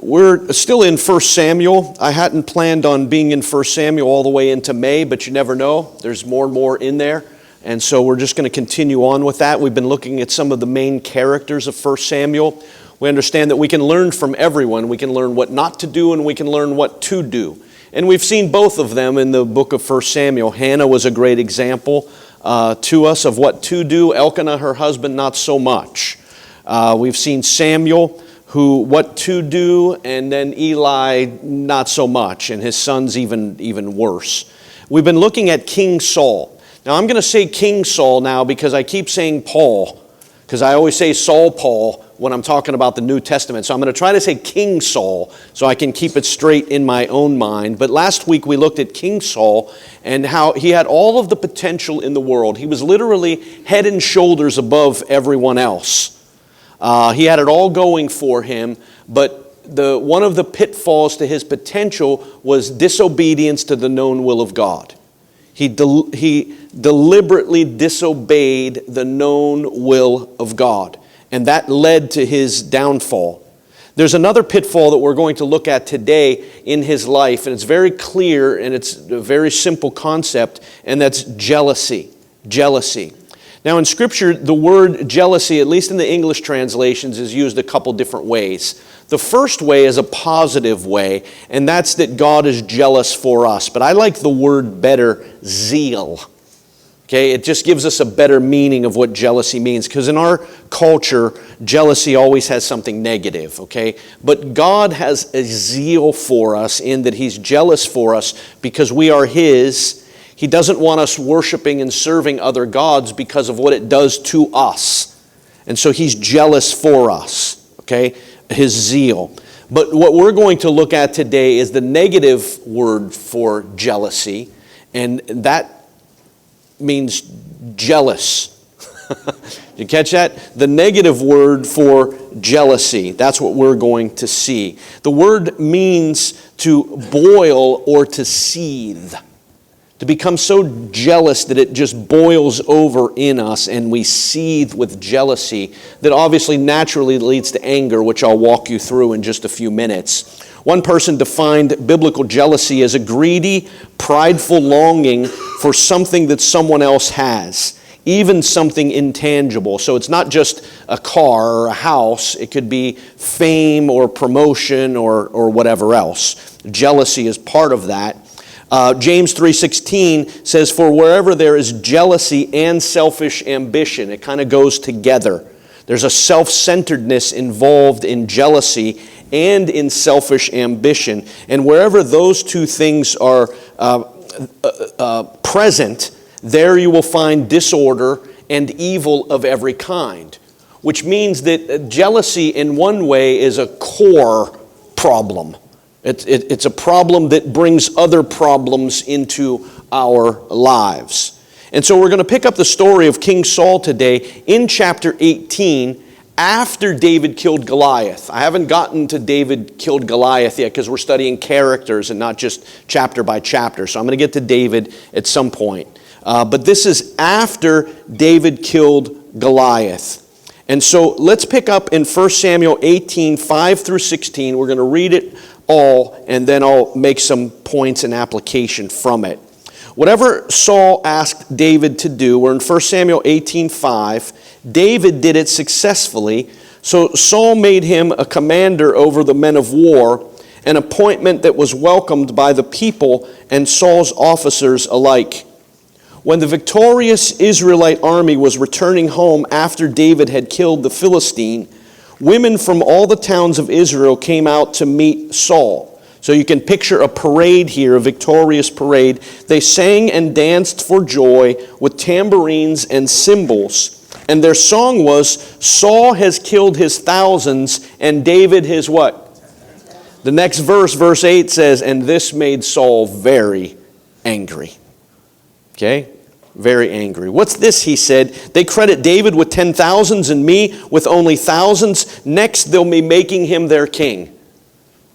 We're still in 1 Samuel. I hadn't planned on being in 1 Samuel all the way into May, but you never know. There's more and more in there. And so we're just going to continue on with that. We've been looking at some of the main characters of 1 Samuel. We understand that we can learn from everyone. We can learn what not to do, and we can learn what to do. And we've seen both of them in the book of 1 Samuel. Hannah was a great example to us of what to do. Elkanah, her husband, not so much. We've seen Samuel, what to do, and then Eli, not so much, and his sons even worse. We've been looking at King Saul. Now, I'm going to say King Saul now because I keep saying Paul, because I always say Saul Paul when I'm talking about the New Testament. So I'm going to try to say King Saul so I can keep it straight in my own mind. But last week we looked at King Saul and how he had all of the potential in the world. He was literally head and shoulders above everyone else. He had it all going for him, but one of the pitfalls to his potential was disobedience to the known will of God. He deliberately disobeyed the known will of God, and that led to his downfall. There's another pitfall that we're going to look at today in his life, and it's very clear, and it's a very simple concept, and that's jealousy. Jealousy. Now in Scripture, the word jealousy, at least in the English translations, is used a couple different ways. The first way is a positive way, and that's that God is jealous for us. But I like the word better, zeal. Okay, it just gives us a better meaning of what jealousy means, because in our culture, jealousy always has something negative, okay? But God has a zeal for us in that He's jealous for us because we are His. He doesn't want us worshiping and serving other gods because of what it does to us. And so He's jealous for us, okay? His zeal. But what we're going to look at today is the negative word for jealousy, and that means jealous. You catch that? The negative word for jealousy. That's what we're going to see. The word means to boil or to seethe. To become so jealous that it just boils over in us and we seethe with jealousy that obviously naturally leads to anger, which I'll walk you through in just a few minutes. One person defined biblical jealousy as a greedy, prideful longing for something that someone else has, even something intangible. So it's not just a car or a house. It could be fame or promotion or whatever else. Jealousy is part of that. James 3:16 says, "For wherever there is jealousy and selfish ambition," it kind of goes together. There's a self-centeredness involved in jealousy and in selfish ambition. And wherever those two things are present, there you will find disorder and evil of every kind. Which means that jealousy in one way is a core problem. It's a problem that brings other problems into our lives. And so we're going to pick up the story of King Saul today in chapter 18 after David killed Goliath. I haven't gotten to David killed Goliath yet because we're studying characters and not just chapter by chapter. So I'm going to get to David at some point. But this is after David killed Goliath. And so let's pick up in 1 Samuel 18, 5 through 16. We're going to read it all, and then I'll make some points and application from it. Whatever Saul asked David to do, we're in 1 Samuel 18:5, David did it successfully, so Saul made him a commander over the men of war, an appointment that was welcomed by the people and Saul's officers alike. When the victorious Israelite army was returning home after David had killed the Philistine, women from all the towns of Israel came out to meet Saul. So you can picture a parade here, a victorious parade. They sang and danced for joy with tambourines and cymbals. And their song was, "Saul has killed his thousands and David his" what? The next verse, verse 8 says, "And this made Saul very angry." Okay? Very angry. "What's this?" he said. "They credit David with 10,000s and me with only thousands. Next, they'll be making him their king."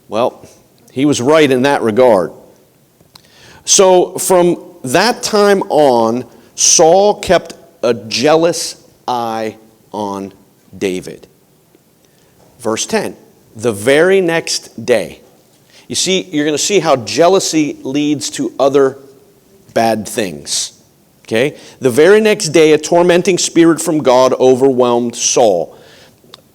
Well, he was right in that regard. So from that time on, Saul kept a jealous eye on David. Verse 10. the very next day. You see, you're going to see how jealousy leads to other bad things. Okay? The very next day, a tormenting spirit from God overwhelmed Saul.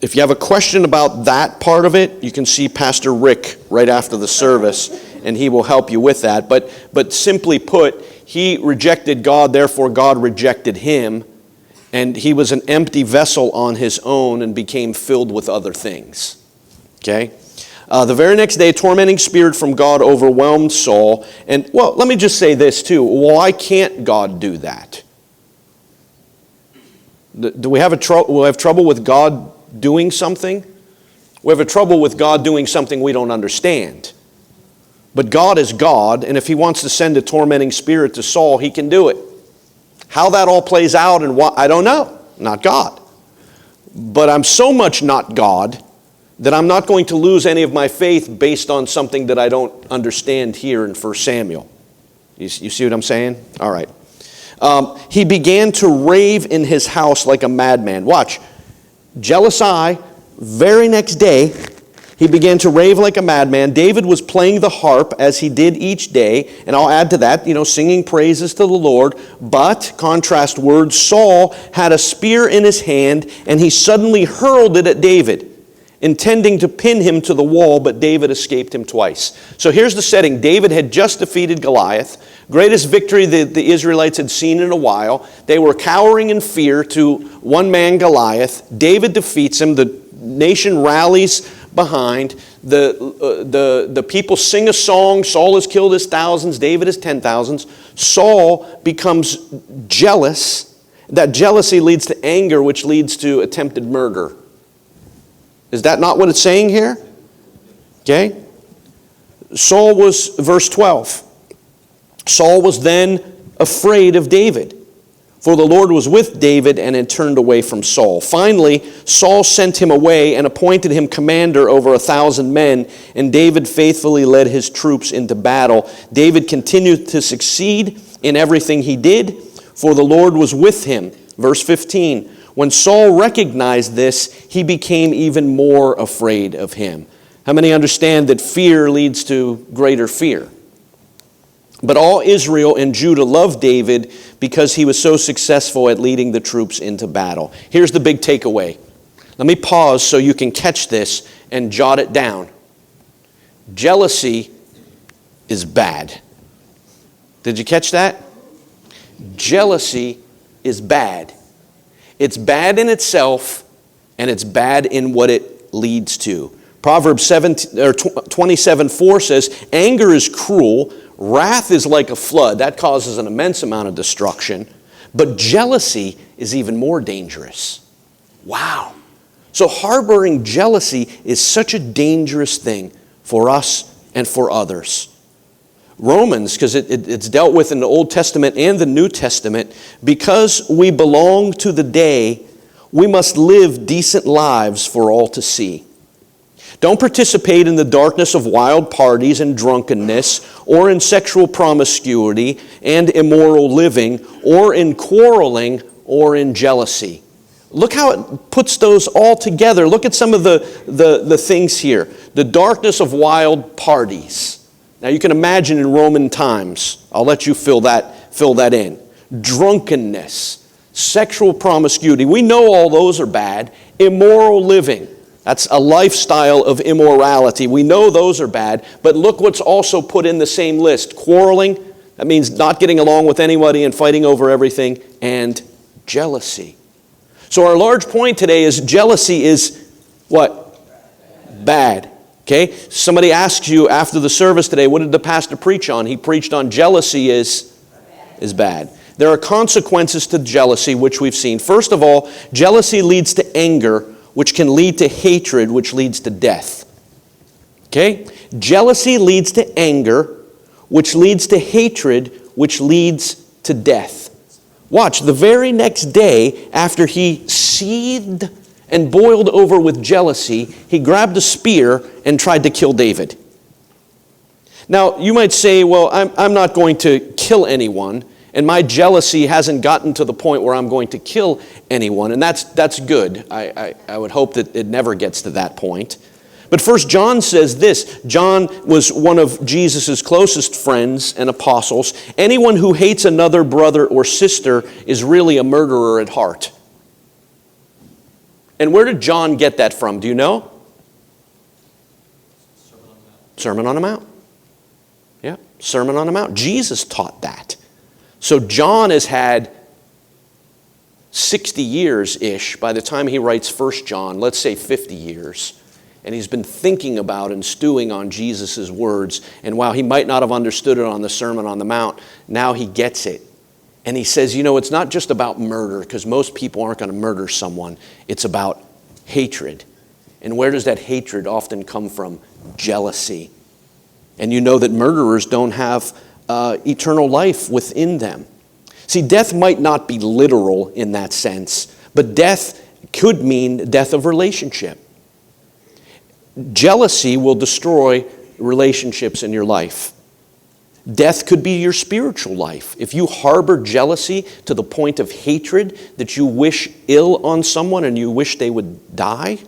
If you have a question about that part of it, you can see Pastor Rick right after the service, and he will help you with that. But simply put, he rejected God, therefore God rejected him, and he was an empty vessel on his own and became filled with other things. Okay? The very next day, a tormenting spirit from God overwhelmed Saul. And, well, let me just say this too. Why can't God do that? Do we have trouble with God doing something? We have a trouble with God doing something we don't understand. But God is God, and if he wants to send a tormenting spirit to Saul, he can do it. How that all plays out and what, I don't know. Not God. But I'm so much not God that I'm not going to lose any of my faith based on something that I don't understand here in 1 Samuel. You see what I'm saying? All right. He began to rave in his house like a madman. Watch. Jealous eye, very next day, he began to rave like a madman. David was playing the harp as he did each day, and I'll add to that, singing praises to the Lord. But, contrast words, Saul had a spear in his hand, and he suddenly hurled it at David, intending to pin him to the wall, but David escaped him twice. So here's the setting. David had just defeated Goliath, greatest victory the Israelites had seen in a while. They were cowering in fear to one man, Goliath. David defeats him. The nation rallies behind. The people sing a song. Saul has killed his thousands. David his 10,000s. Saul becomes jealous. That jealousy leads to anger, which leads to attempted murder. Is that not what it's saying here? Okay. Saul was, verse 12. Saul was then afraid of David, for the Lord was with David and had turned away from Saul. Finally, Saul sent him away and appointed him commander over 1,000 men, and David faithfully led his troops into battle. David continued to succeed in everything he did, for the Lord was with him. Verse 15, when Saul recognized this, he became even more afraid of him. How many understand that fear leads to greater fear? But all Israel and Judah loved David because he was so successful at leading the troops into battle. Here's the big takeaway. Let me pause so you can catch this and jot it down. Jealousy is bad. Did you catch that? Jealousy is bad. It's bad in itself, and it's bad in what it leads to. Proverbs 27:4 says, anger is cruel, wrath is like a flood. That causes an immense amount of destruction. But jealousy is even more dangerous. Wow. So harboring jealousy is such a dangerous thing for us and for others. Romans, because it's dealt with in the Old Testament and the New Testament, because we belong to the day, we must live decent lives for all to see. Don't participate in the darkness of wild parties and drunkenness, or in sexual promiscuity and immoral living, or in quarreling, or in jealousy. Look how it puts those all together. Look at some of the things here. The darkness of wild parties. Now you can imagine in Roman times. I'll let you fill that in. Drunkenness, sexual promiscuity. We know all those are bad. Immoral living. That's a lifestyle of immorality. We know those are bad, but look what's also put in the same list. Quarreling, that means not getting along with anybody and fighting over everything, and jealousy. So our large point today is jealousy is what? Bad. Okay? Somebody asks you after the service today, what did the pastor preach on? He preached on jealousy is bad. There are consequences to jealousy, which we've seen. First of all, jealousy leads to anger, which can lead to hatred, which leads to death. Okay? Jealousy leads to anger, which leads to hatred, which leads to death. Watch, the very next day, after he seethed and boiled over with jealousy, he grabbed a spear and tried to kill David. Now, you might say, well, I'm not going to kill anyone, and my jealousy hasn't gotten to the point where I'm going to kill anyone, and that's good. I would hope that it never gets to that point. But First John says this. John was one of Jesus' closest friends and apostles. Anyone who hates another brother or sister is really a murderer at heart. And where did John get that from? Do you know? Sermon on the Mount. Yeah, Sermon on the Mount. Jesus taught that. So John has had 60 years-ish by the time he writes First John, let's say 50 years. And he's been thinking about and stewing on Jesus' words. And while he might not have understood it on the Sermon on the Mount, now he gets it. And he says, it's not just about murder, because most people aren't going to murder someone. It's about hatred. And where does that hatred often come from? Jealousy. And you know that murderers don't have eternal life within them. See, death might not be literal in that sense, but death could mean death of relationship. Jealousy will destroy relationships in your life. Death could be your spiritual life. If you harbor jealousy to the point of hatred, that you wish ill on someone and you wish they would die,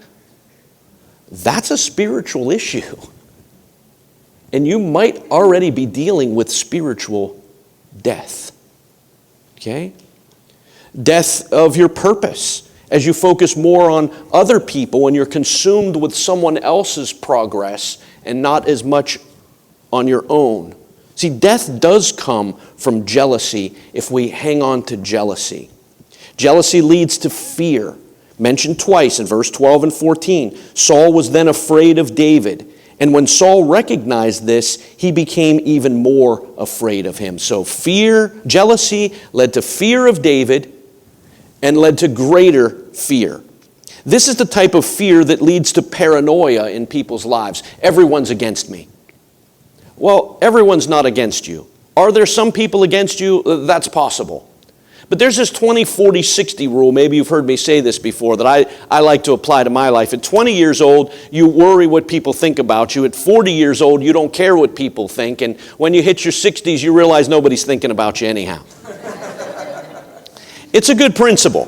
that's a spiritual issue. And you might already be dealing with spiritual death. Okay? Death of your purpose. As you focus more on other people and you're consumed with someone else's progress and not as much on your own. See, death does come from jealousy if we hang on to jealousy. Jealousy leads to fear. Mentioned twice in verse 12 and 14. Saul was then afraid of David. And when Saul recognized this, he became even more afraid of him. So jealousy led to fear of David and led to greater fear. This is the type of fear that leads to paranoia in people's lives. Everyone's against me. Well, everyone's not against you. Are there some people against you? That's possible. But there's this 20, 40, 60 rule. Maybe you've heard me say this before that I like to apply to my life. At 20 years old, you worry what people think about you. At 40 years old, you don't care what people think. And when you hit your 60s, you realize nobody's thinking about you anyhow. It's a good principle.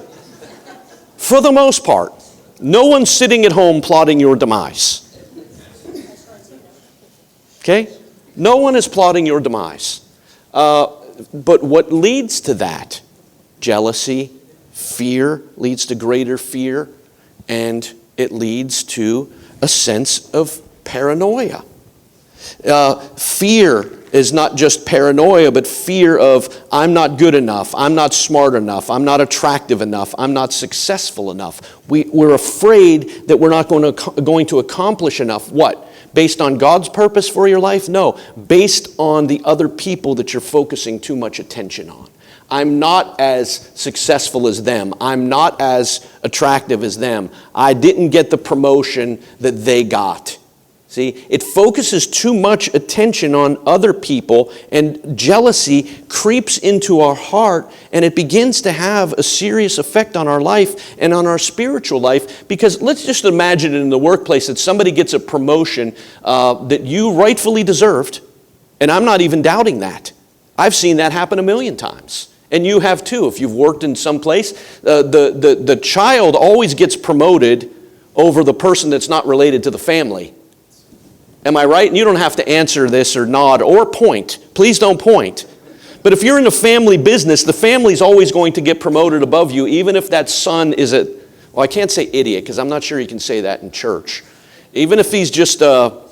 For the most part, no one's sitting at home plotting your demise. Okay? No one is plotting your demise. But what leads to that? Jealousy, fear leads to greater fear, and it leads to a sense of paranoia. Fear is not just paranoia, but fear of I'm not good enough, I'm not smart enough, I'm not attractive enough, I'm not successful enough. We're afraid that we're not going to accomplish enough. What? Based on God's purpose for your life? No. Based on the other people that you're focusing too much attention on. I'm not as successful as them. I'm not as attractive as them. I didn't get the promotion that they got. See, it focuses too much attention on other people, and jealousy creeps into our heart, and it begins to have a serious effect on our life and on our spiritual life. Because let's just imagine it in the workplace that somebody gets a promotion that you rightfully deserved, and I'm not even doubting that. I've seen that happen a million times. And you have too. If you've worked in some place, the child always gets promoted over the person that's not related to the family. Am I right? And you don't have to answer this or nod or point. Please don't point. But if you're in a family business, the family's always going to get promoted above you, even if that son is I can't say idiot, because I'm not sure you can say that in church. Even if he's just a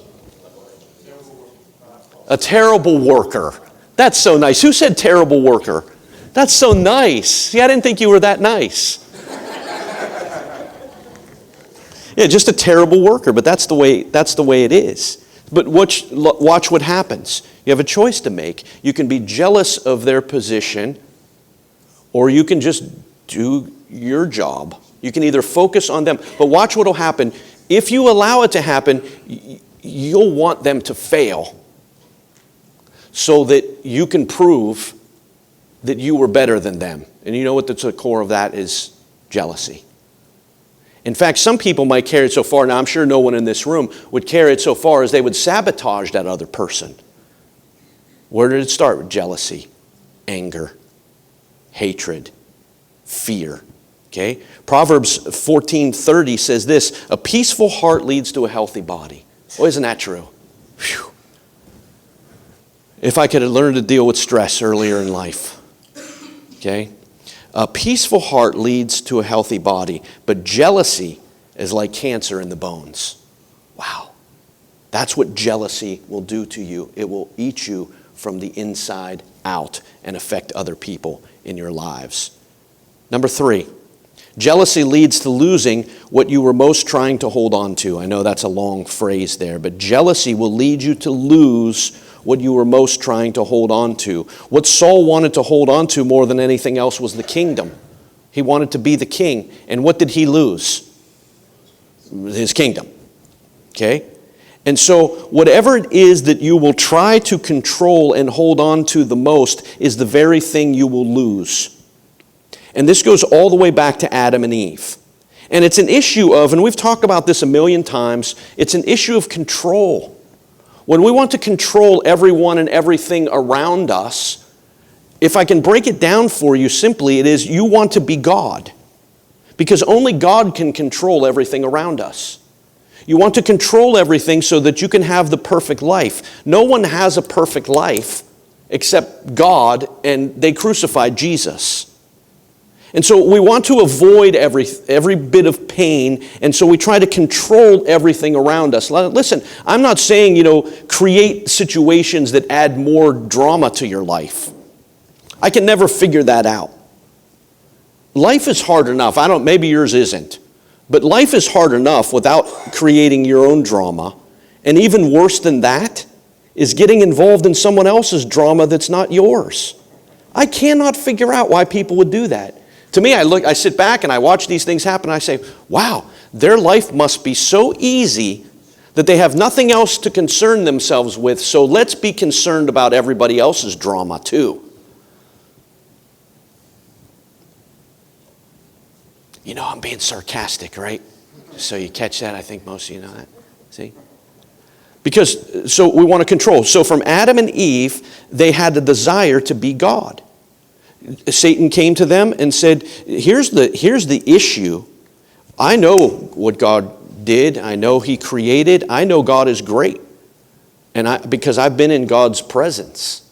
terrible worker. That's so nice. Who said terrible worker? That's so nice. See, I didn't think you were that nice. Yeah, just a terrible worker, but that's the way it is. But watch what happens. You have a choice to make. You can be jealous of their position, or you can just do your job. You can either focus on them, but watch what will happen. If you allow it to happen, you'll want them to fail so that you can prove that you were better than them. And you know what the core of that is? Jealousy. In fact, some people might carry it so far, now I'm sure no one in this room would carry it so far as they would sabotage that other person. Where did it start? With jealousy, anger, hatred, fear. Okay? Proverbs 14:30 says this, a peaceful heart leads to a healthy body. Oh, isn't that true? Whew. If I could have learned to deal with stress earlier in life. Okay? A peaceful heart leads to a healthy body, but jealousy is like cancer in the bones. Wow. That's what jealousy will do to you. It will eat you from the inside out and affect other people in your lives. Number 3, jealousy leads to losing what you were most trying to hold on to. I know that's a long phrase there, but jealousy will lead you to lose what you were most trying to hold on to. What Saul wanted to hold on to more than anything else was the kingdom. He wanted to be the king. And what did he lose? His kingdom. Okay? And so whatever it is that you will try to control and hold on to the most is the very thing you will lose. And this goes all the way back to Adam and Eve. And it's an issue of, and we've talked about this a million times, it's an issue of control. When we want to control everyone and everything around us, if I can break it down for you simply, it is you want to be God. Because only God can control everything around us. You want to control everything so that you can have the perfect life. No one has a perfect life except God, and they crucified Jesus. And so we want to avoid every bit of pain, and so we try to control everything around us. Listen, I'm not saying, create situations that add more drama to your life. I can never figure that out. Life is hard enough. Maybe yours isn't. But life is hard enough without creating your own drama. And even worse than that is getting involved in someone else's drama that's not yours. I cannot figure out why people would do that. To me, I sit back and I watch these things happen and I say, wow, their life must be so easy that they have nothing else to concern themselves with, so let's be concerned about everybody else's drama too. I'm being sarcastic, right? So you catch that? I think most of you know that. See? So we want to control. So from Adam and Eve, they had the desire to be God. Satan came to them and said, here's the issue. I know what God did. I know He created. I know God is great. Because I've been in God's presence.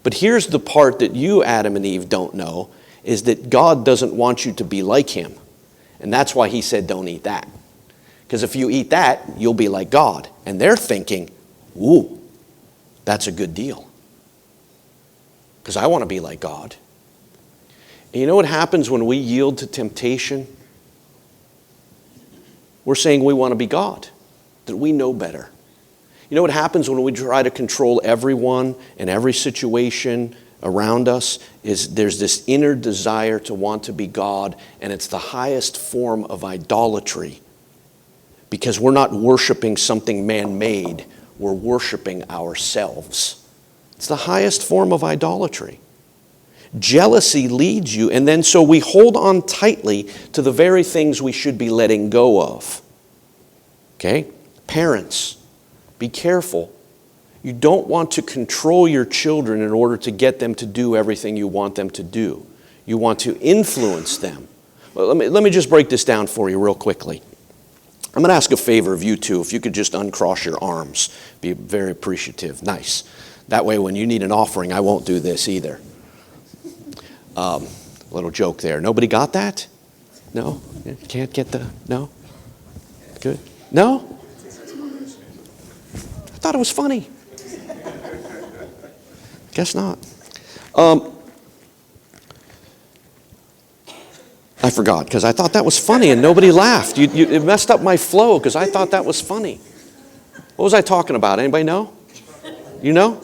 But here's the part that you, Adam and Eve, don't know, is that God doesn't want you to be like Him. And that's why He said, don't eat that. Because if you eat that, you'll be like God. And they're thinking, ooh, that's a good deal. Because I want to be like God. And you know what happens when we yield to temptation? We're saying we want to be God, that we know better. You know what happens when we try to control everyone and every situation around us is there's this inner desire to want to be God, and it's the highest form of idolatry because we're not worshiping something man-made, we're worshiping ourselves. It's the highest form of idolatry. Jealousy leads you, and then so we hold on tightly to the very things we should be letting go of. Okay? Parents, be careful. You don't want to control your children in order to get them to do everything you want them to do. You want to influence them. Well, let me just break this down for you real quickly. I'm going to ask a favor of you two. If you could just uncross your arms, be very appreciative. Nice. That way when you need an offering, I won't do this either. Little joke there. Nobody got that? No? Can't get no? Good? No? I thought it was funny. Guess not. I forgot because I thought that was funny and nobody laughed. It messed up my flow because I thought that was funny. What was I talking about? Anybody know? You know?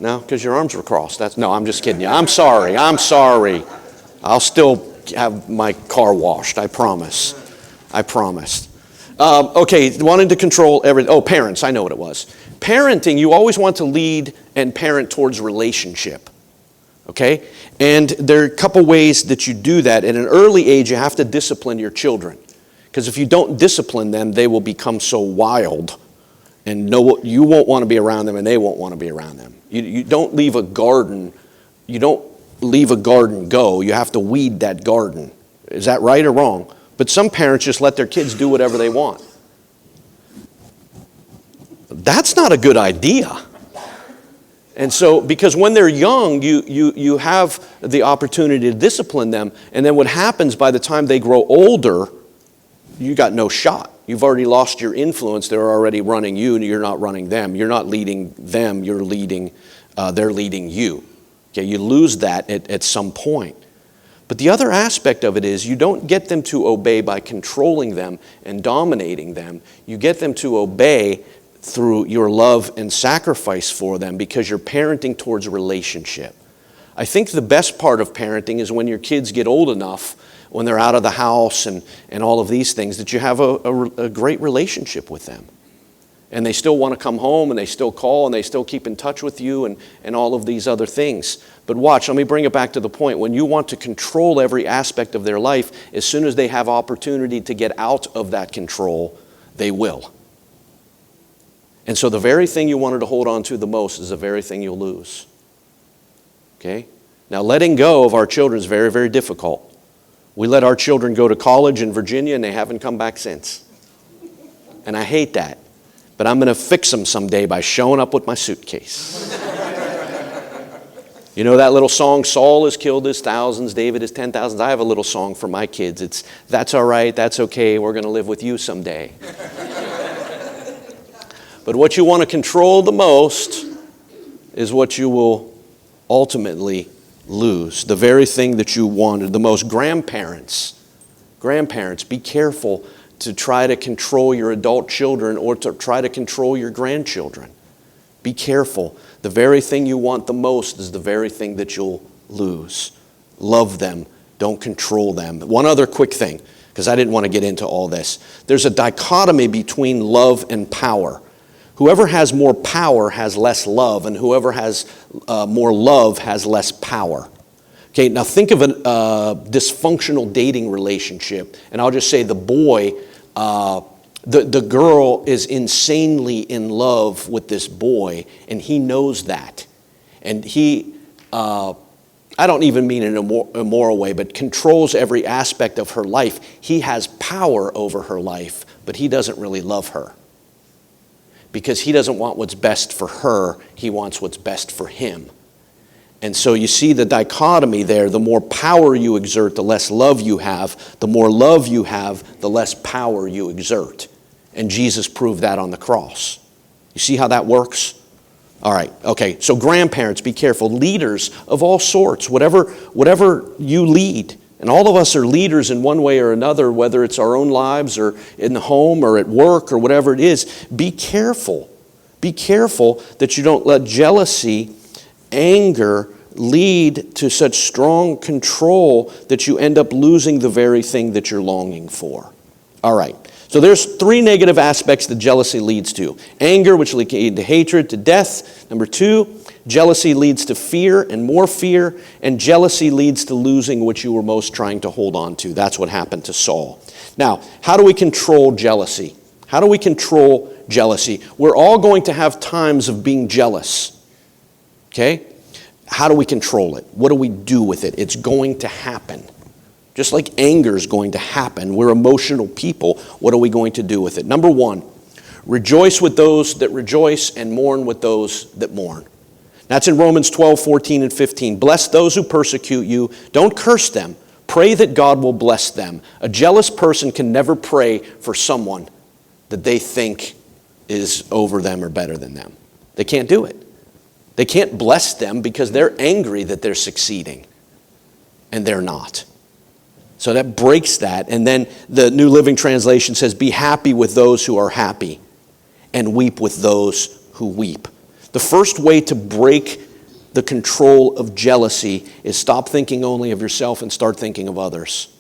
No, because your arms were crossed. No, I'm just kidding you. I'm sorry. I'll still have my car washed. I promise. I promised. Okay, wanting to control everything. Oh, parents. I know what it was. Parenting, you always want to lead and parent towards relationship. Okay? And there are a couple ways that you do that. At an early age, you have to discipline your children. Because if you don't discipline them, they will become so wild. And you won't want to be around them and they won't want to be around them. You don't leave a garden. You don't leave a garden go. You have to weed that garden. Is that right or wrong? But some parents just let their kids do whatever they want. That's not a good idea. And so, because when they're young, you have the opportunity to discipline them, and then what happens by the time they grow older, you got no shot. You've already lost your influence. They're already running you, and you're not running them. You're not leading them. They're leading you. Okay, you lose that at some point. But the other aspect of it is you don't get them to obey by controlling them and dominating them. You get them to obey through your love and sacrifice for them because you're parenting towards a relationship. I think the best part of parenting is when your kids get old enough, when they're out of the house and all of these things, that you have a great relationship with them. And they still want to come home, and they still call, and they still keep in touch with you, and all of these other things. But watch, let me bring it back to the point. When you want to control every aspect of their life, as soon as they have opportunity to get out of that control, they will. And so the very thing you wanted to hold on to the most is the very thing you'll lose. Okay? Now, letting go of our children is very, very difficult. We let our children go to college in Virginia, and they haven't come back since. And I hate that. But I'm going to fix them someday by showing up with my suitcase. You know that little song, Saul has killed his thousands, David his 10,000s? I have a little song for my kids. It's, that's all right, that's okay, we're going to live with you someday. But what you want to control the most is what you will ultimately lose. The very thing that you wanted the most. Grandparents, be careful to try to control your adult children or to try to control your grandchildren. Be careful. The very thing you want the most is the very thing that you'll lose. Love them. Don't control them. One other quick thing, because I didn't want to get into all this. There's a dichotomy between love and power. Whoever has more power has less love, and whoever has more love has less power. Okay, now think of a dysfunctional dating relationship, and I'll just say the boy, the girl is insanely in love with this boy, and he knows that. And he, I don't even mean in an immoral way, but controls every aspect of her life. He has power over her life, but he doesn't really love her. Because he doesn't want what's best for her, he wants what's best for him. And so you see the dichotomy there. The more power you exert, the less love you have. The more love you have, the less power you exert. And Jesus proved that on the cross. You see how that works? All right, okay, so grandparents, be careful. Leaders of all sorts, whatever you lead. And all of us are leaders in one way or another, whether it's our own lives or in the home or at work or whatever it is. Be careful. Be careful that you don't let jealousy, anger lead to such strong control that you end up losing the very thing that you're longing for. All right. So there's 3 negative aspects that jealousy leads to. Anger, which leads to hatred, to death. Number 2, jealousy leads to fear and more fear. And jealousy leads to losing what you were most trying to hold on to. That's what happened to Saul. Now, how do we control jealousy? How do we control jealousy? We're all going to have times of being jealous. Okay? How do we control it? What do we do with it? It's going to happen. Just like anger is going to happen. We're emotional people. What are we going to do with it? Number 1, rejoice with those that rejoice and mourn with those that mourn. That's in Romans 12, 14, and 15. Bless those who persecute you. Don't curse them. Pray that God will bless them. A jealous person can never pray for someone that they think is over them or better than them. They can't do it. They can't bless them because they're angry that they're succeeding, and they're not. So that breaks that. And then the New Living Translation says, be happy with those who are happy and weep with those who weep. The first way to break the control of jealousy is stop thinking only of yourself and start thinking of others.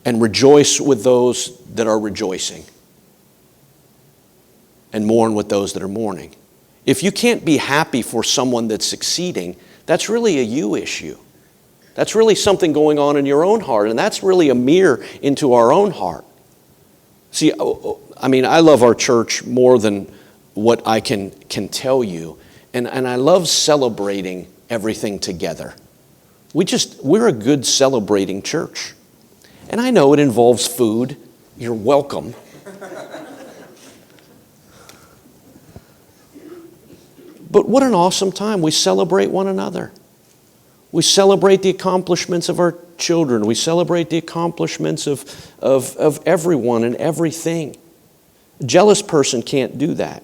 And rejoice with those that are rejoicing. And mourn with those that are mourning. If you can't be happy for someone that's succeeding, that's really a you issue. That's really something going on in your own heart, and that's really a mirror into our own heart. See, I mean, I love our church more than what I can tell you, and I love celebrating everything together. We're a good celebrating church. And I know it involves food. You're welcome. But what an awesome time. We celebrate one another. We celebrate the accomplishments of our children. We celebrate the accomplishments of everyone and everything. A jealous person can't do that.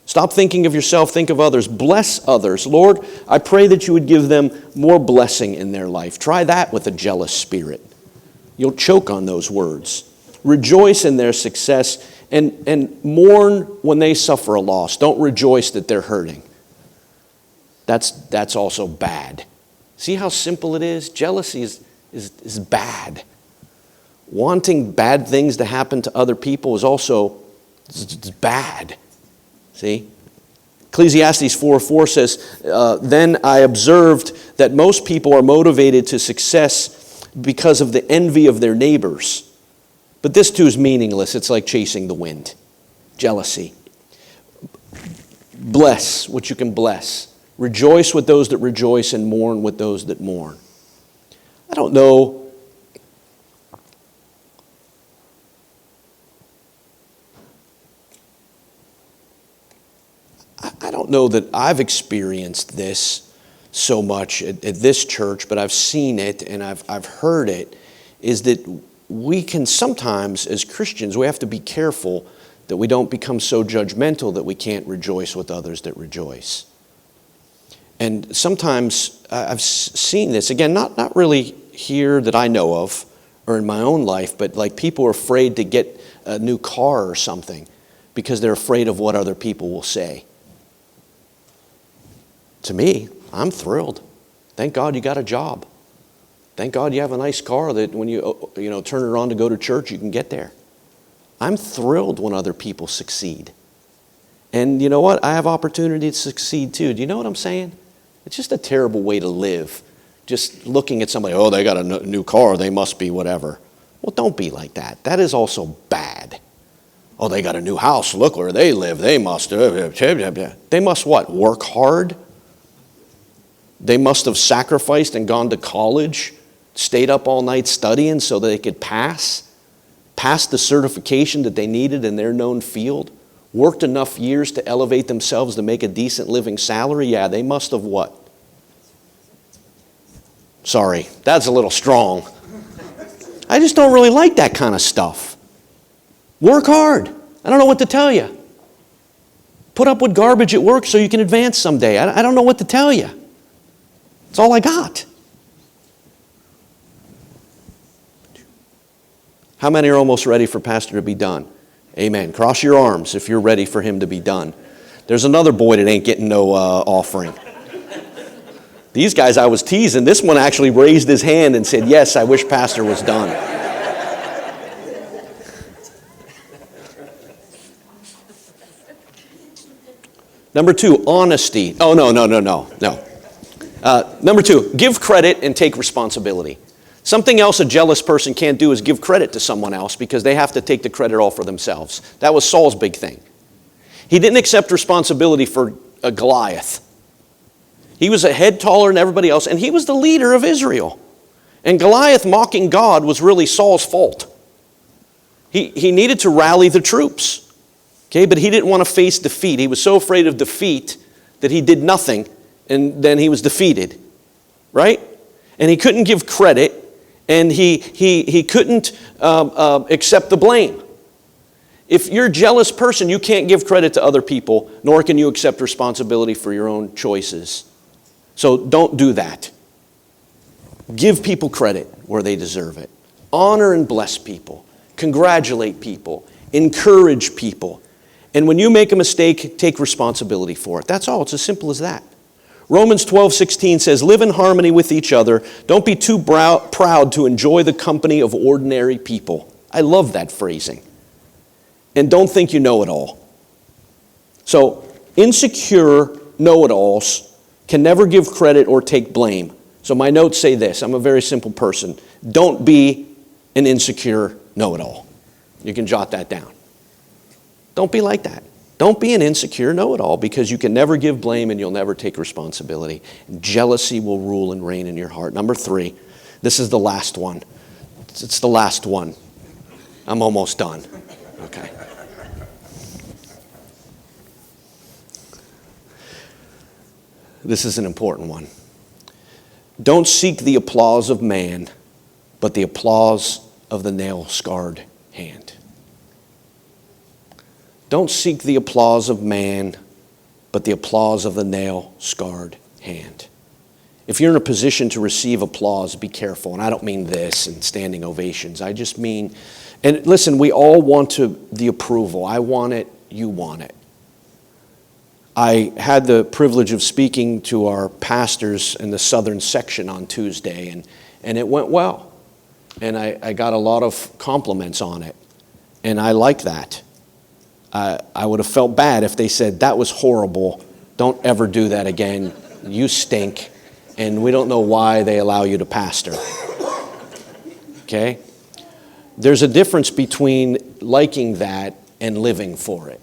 Stop thinking of yourself, think of others. Bless others. Lord, I pray that you would give them more blessing in their life. Try that with a jealous spirit. You'll choke on those words. Rejoice in their success and mourn when they suffer a loss. Don't rejoice that they're hurting. That's also bad. See how simple it is? Jealousy is bad. Wanting bad things to happen to other people is also it's bad. See? Ecclesiastes 4:4 says, then I observed that most people are motivated to success because of the envy of their neighbors. But this too is meaningless. It's like chasing the wind. Jealousy. Bless what you can bless. Rejoice with those that rejoice and mourn with those that mourn. I don't know. I don't know that I've experienced this so much at this church, but I've seen it and I've heard it, is that we can sometimes, as Christians, we have to be careful that we don't become so judgmental that we can't rejoice with others that rejoice. And sometimes I've seen this, again, not really here that I know of or in my own life, but like people are afraid to get a new car or something because they're afraid of what other people will say. To me, I'm thrilled. Thank God you got a job. Thank God you have a nice car that when you turn it on to go to church, you can get there. I'm thrilled when other people succeed. And you know what? I have opportunity to succeed too. Do you know what I'm saying? It's just a terrible way to live. Just looking at somebody, oh, they got a new car, they must be whatever. Well, don't be like that. That is also bad. Oh, they got a new house. Look where they live. They must. They must what? Work hard? They must have sacrificed and gone to college, stayed up all night studying so that they could pass the certification that they needed in their known field, worked enough years to elevate themselves to make a decent living salary. Yeah, they must have what? Sorry, that's a little strong. I just don't really like that kind of stuff. Work hard. I don't know what to tell you. Put up with garbage at work so you can advance someday. I don't know what to tell you. That's all I got. How many are almost ready for Pastor to be done? Amen. Cross your arms if you're ready for him to be done. There's another boy that ain't getting no offering. These guys I was teasing. This one actually raised his hand and said, yes, I wish Pastor was done. Number 2, honesty. Oh, no. Number 2, give credit and take responsibility. Something else a jealous person can't do is give credit to someone else because they have to take the credit all for themselves. That was Saul's big thing. He didn't accept responsibility for Goliath. He was a head taller than everybody else, and he was the leader of Israel. And Goliath mocking God was really Saul's fault. He needed to rally the troops, okay? But he didn't want to face defeat. He was so afraid of defeat that he did nothing, and then he was defeated, right? And he couldn't give credit, and he couldn't accept the blame. If you're a jealous person, you can't give credit to other people, nor can you accept responsibility for your own choices. So don't do that. Give people credit where they deserve it. Honor and bless people. Congratulate people. Encourage people. And when you make a mistake, take responsibility for it. That's all. It's as simple as that. Romans 12:16 says, live in harmony with each other. Don't be too proud to enjoy the company of ordinary people. I love that phrasing. And don't think you know it all. So, insecure know-it-alls can never give credit or take blame. So my notes say this. I'm a very simple person. Don't be an insecure know-it-all. You can jot that down. Don't be like that. Don't be an insecure know-it-all because you can never give blame and you'll never take responsibility. And jealousy will rule and reign in your heart. Number 3, this is the last one. It's the last one. I'm almost done. Okay. This is an important one. Don't seek the applause of man, but the applause of the nail-scarred hand. Don't seek the applause of man, but the applause of the nail-scarred hand. If you're in a position to receive applause, be careful. And I don't mean this and standing ovations. I just mean, and listen, we all want the approval. I want it, you want it. I had the privilege of speaking to our pastors in the southern section on Tuesday, and it went well. And I got a lot of compliments on it. And I like that. I would have felt bad if they said, that was horrible. Don't ever do that again. You stink. And we don't know why they allow you to pastor. Okay? There's a difference between liking that and living for it.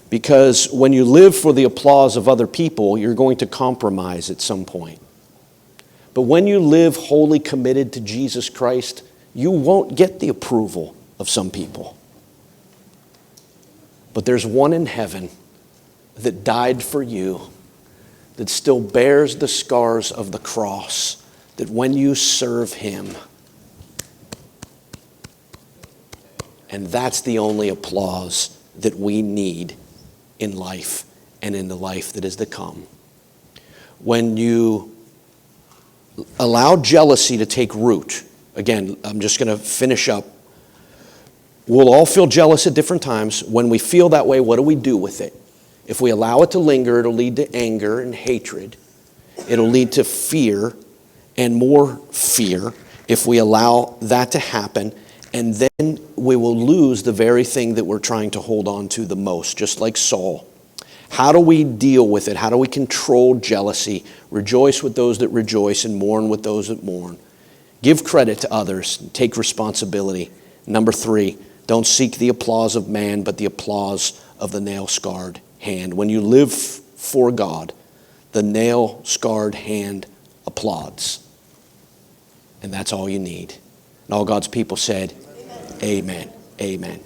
Because when you live for the applause of other people, you're going to compromise at some point. But when you live wholly committed to Jesus Christ, you won't get the approval of some people. But there's one in heaven that died for you, that still bears the scars of the cross, that when you serve him, and that's the only applause that we need in life and in the life that is to come. When you allow jealousy to take root, again, I'm just going to finish up. We'll all feel jealous at different times. When we feel that way, what do we do with it? If we allow it to linger, it'll lead to anger and hatred. It'll lead to fear and more fear if we allow that to happen. And then we will lose the very thing that we're trying to hold on to the most, just like Saul. How do we deal with it? How do we control jealousy? Rejoice with those that rejoice and mourn with those that mourn. Give credit to others. Take responsibility. Number 3, don't seek the applause of man, but the applause of the nail-scarred hand. When you live for God, the nail-scarred hand applauds. And that's all you need. And all God's people said, amen. Amen.